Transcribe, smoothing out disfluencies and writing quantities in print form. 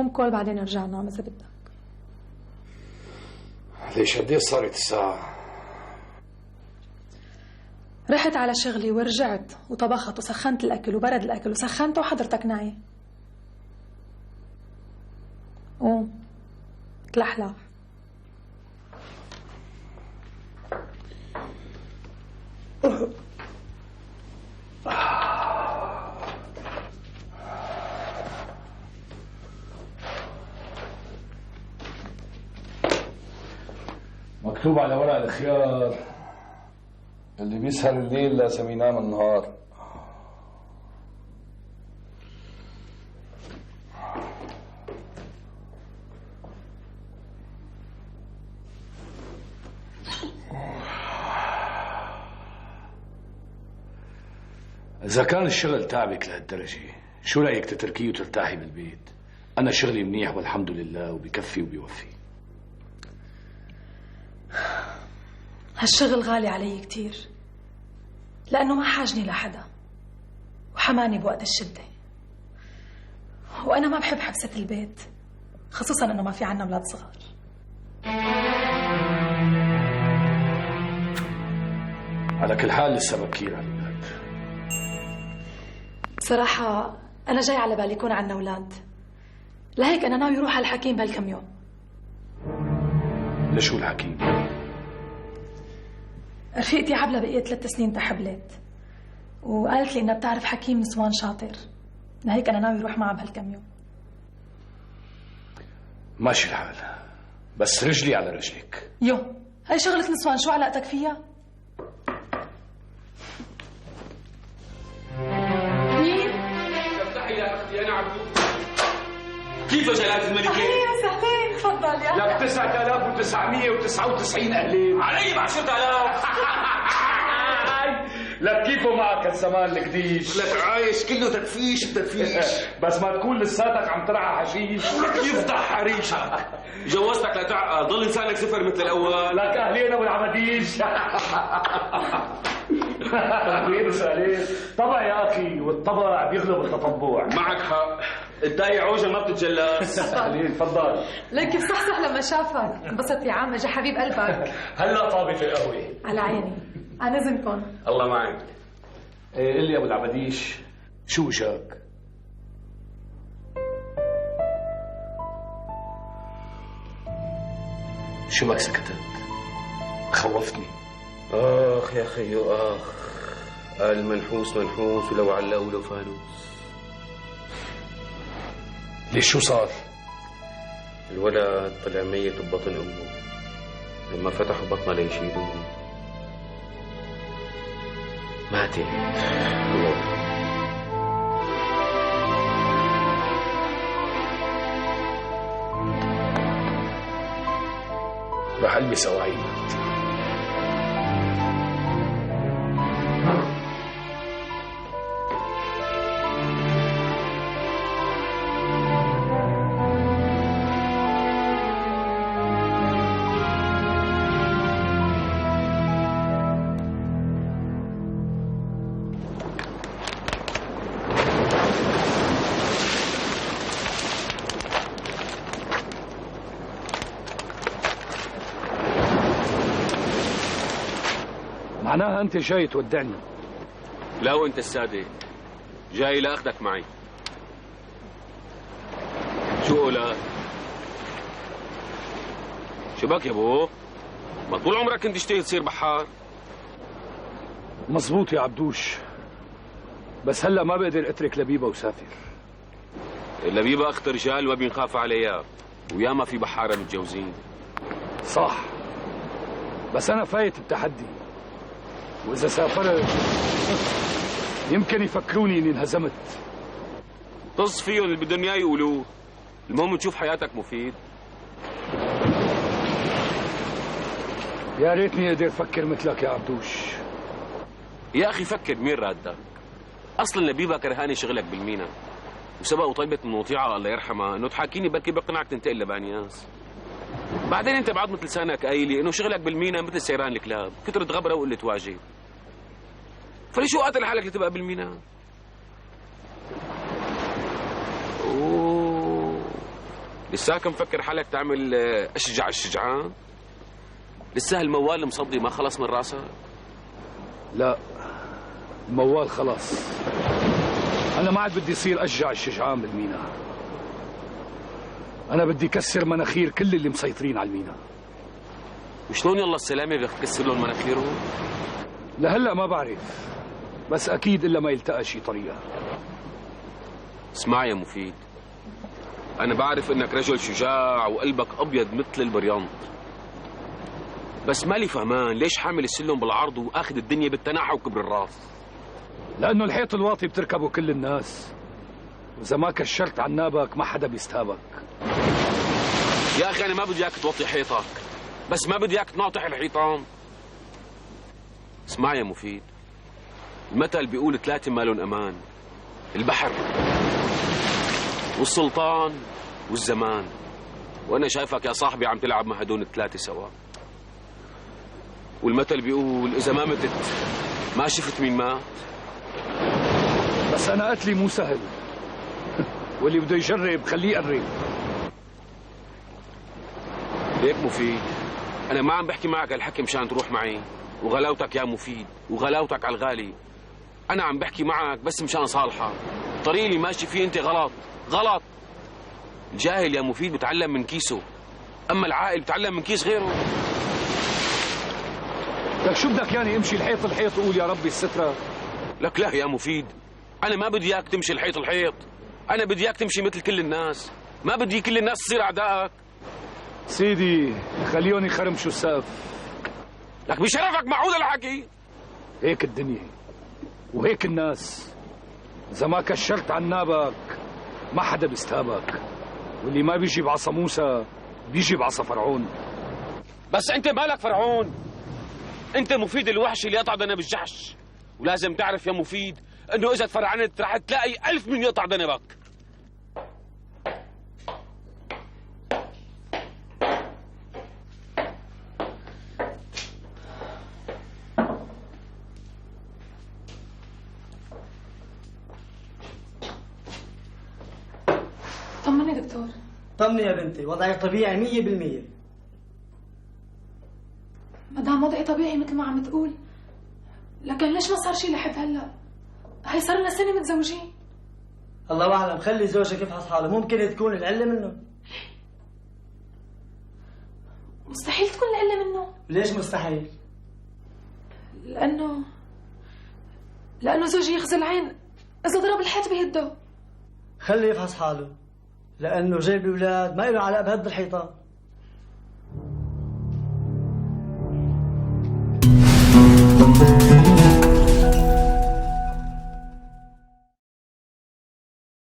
قوم كل بعدين ارجع نام اذا بدك. ليش قديش صارت الساعة؟ رحت على شغلي ورجعت وطبخت وسخنت الاكل وبرد الاكل وسخنته وحضرتك نايم. قوم تلحلح. مكتوب على ورق الخيار اللي بيسهر الليل لازم ينام النهار. إذا كان الشغل تعبك لهالدرجة، شو رأيك تتركيه وترتاحي بالبيت؟ أنا شغلي منيح والحمد لله وبكفي وبيوفي. هالشغل غالي علي كتير لأنه ما حاجني لحدا وحماني بوقت الشدة، وأنا ما بحب حبسة البيت، خصوصا أنه ما في عنا أولاد صغار. على كل حال لسه بكير على الولاد. بصراحة أنا جاي على بالي يكون عنا أولاد، لهيك أنا ناوي أروح على الحكيم بهالكم يوم. لشو الحكيم؟ رفيقتي عبلة بقيت 3 سنين تحبلت، وقالت لي إنها بتعرف حكيم نسوان شاطر، لهيك أنا ناوي أروح معها بهالكم يوم. ماشي الحال، بس رجلي على رجلك. هاي شغلة نسوان، شو علاقتك فيها؟ مين؟ افتحي يا اختي، انا عبدو. كيف جلالة الملكة؟ أهلين وسهلين، تفضل يا لك 9999 أهلين. علي ب 10,000. لك كيفه معك الزمان القديش؟ لك عايش كله تدفيش بتدفيش. بس ما تكون لساتك عم ترعى حشيش. ولك يفضح حريشك. جوزتك لتعقل، ضل لسانك زفر مثل الاول. لك اهلين ابو العمديش. اهلين وسهلين. طبع يا اخي، والطبع بيغلب التطبع. معك حق، الداية عوجة ما بتتجلس. اهلين تفضل. لك صحصح لما شافك، انبسط يا عم، اجى حبيب قلبك. هلا طابت القهوه. على عيني، على اذنكم. الله معك. ايه قل لي ابو العبديش، شو وجهك؟ شو بك سكتت؟ خوفتني. اخ يا خيو اخ، المنحوس منحوس ولو علق ولو فانوس. ليش شو صار؟ الولد طلع ميت ببطن امه، لما فتحوا بطنه ليشيلوه ماتت. رح البس اواعيك. معناها أنت جاي تودعني؟ لا، وأنت السادة جاي لأخذك معي. شو قولك؟ شو بك يا ابو؟ ما طول عمرك كنت تشتهي تصير بحار؟ مزبوط يا عبدوش، بس هلا ما بقدر اترك لبيبة وسافر. لبيبة اخت رجال وما بينخاف عليها، وياما في بحارة متجوزين. صح، بس انا فايت التحدي، واذا سافرت يمكن يفكروني اني انهزمت. طز فيهم اللي بدهم اياه يقولوه، المهم تشوف حياتك مفيد. يا ريتني اقدر افكر مثلك يا عبدوش. يا اخي فكر، مين رادك؟ اصلا لبيبة كرهاني شغلك بالمينا، وسبق وطلبت من مطيعة الله يرحمها انه تحاكيني بلكي بقنعك تنتقل لبانياس. بعدين انت بعد مثل لسانك قايلي انه شغلك بالمينا مثل سيران الكلاب، كثرة غبرة وقلة واجب. فليش قاتل حالك لتبقى بالمينا؟ اوه لساك مفكر حالك تعمل اشجع الشجعان؟ لسه الموال المصدي ما خلص من راسك؟ لا، الموال خلاص. أنا ما عاد بدي يصير أشجع الشجعان بالمينا. أنا بدي كسر مناخير كل اللي مسيطرين على المينا. وشلون يلا السلامة بدك تكسر لهم مناخيرهم؟ لهلا ما بعرف، بس أكيد إلا ما يلتقى شي طريقة. اسمع يا مفيد، أنا بعرف إنك رجل شجاع وقلبك أبيض مثل البريانط، بس مالي فهمان ليش حامل السلم بالعرض وآخذ الدنيا بالتناحة وكبر الراس؟ لأنه الحيط الواطي بتركبه كل الناس، وإذا ما كشرت عنابك ما حدا بيستهبك. يا أخي أنا ما بدي إياك توطي حيطك، بس ما بدي إياك تناطح الحيطان. اسمع يا مفيد، المثل بيقول 3 ما لهم أمان: البحر والسلطان والزمان. وأنا شايفك يا صاحبي عم تلعب مع هدول ال3 سوا. والمثل بيقول إذا ما متت ما شفت مين مات. بس أنا قتلي مو سهل، واللي بده يجرب خليه يقرب. ليك مفيد، أنا ما عم بحكي معك هالحكي مشان تروح معي وغلاوتك يا مفيد وغلاوتك على الغالي. أنا عم بحكي معك بس مشان صالحك. الطريق اللي ماشي فيه أنت غلط غلط. الجاهل يا مفيد بتعلم من كيسه، أما العاقل بتعلم من كيس غيره. لك شو بدك يعني امشي الحيط الحيط وقول يا ربي السترة؟ لك لا يا مفيد، أنا ما بدي إياك تمشي الحيط الحيط، أنا بدي إياك تمشي مثل كل الناس، ما بدي كل الناس تصير أعدائك. سيدي خليهم يخرمشوا السقف. لك بشرفك معود الحكي. هيك الدنيا وهيك الناس، إذا ما كشرت عنابك ما حدا بيستهابك، واللي ما بيجي بعصا موسى بيجي بعصا فرعون. بس أنت مالك فرعون، أنت مفيد الوحش اللي يقطع ذنب الجحش، ولازم تعرف يا مفيد إنه إذا تفرعنت رح تلاقي 1000 من يقطع ذنبك. طمني دكتور. طمني يا بنتي، وضعك طبيعي 100%. مدام وضعي طبيعي مثل ما عم تقول، لكن ليش ما صار شيء لحد هلا؟ هي صار لنا سنة متزوجين. الله أعلم، خلي زوجك يفحص حاله، ممكن تكون العلة منه. مستحيل تكون العلة منه. ليش مستحيل؟ لأنه زوجي يخزي العين إذا ضرب الحيط بيده. خلي يفحص حاله، لأنه جايب الأولاد ما له علاقة بهد الحيطان.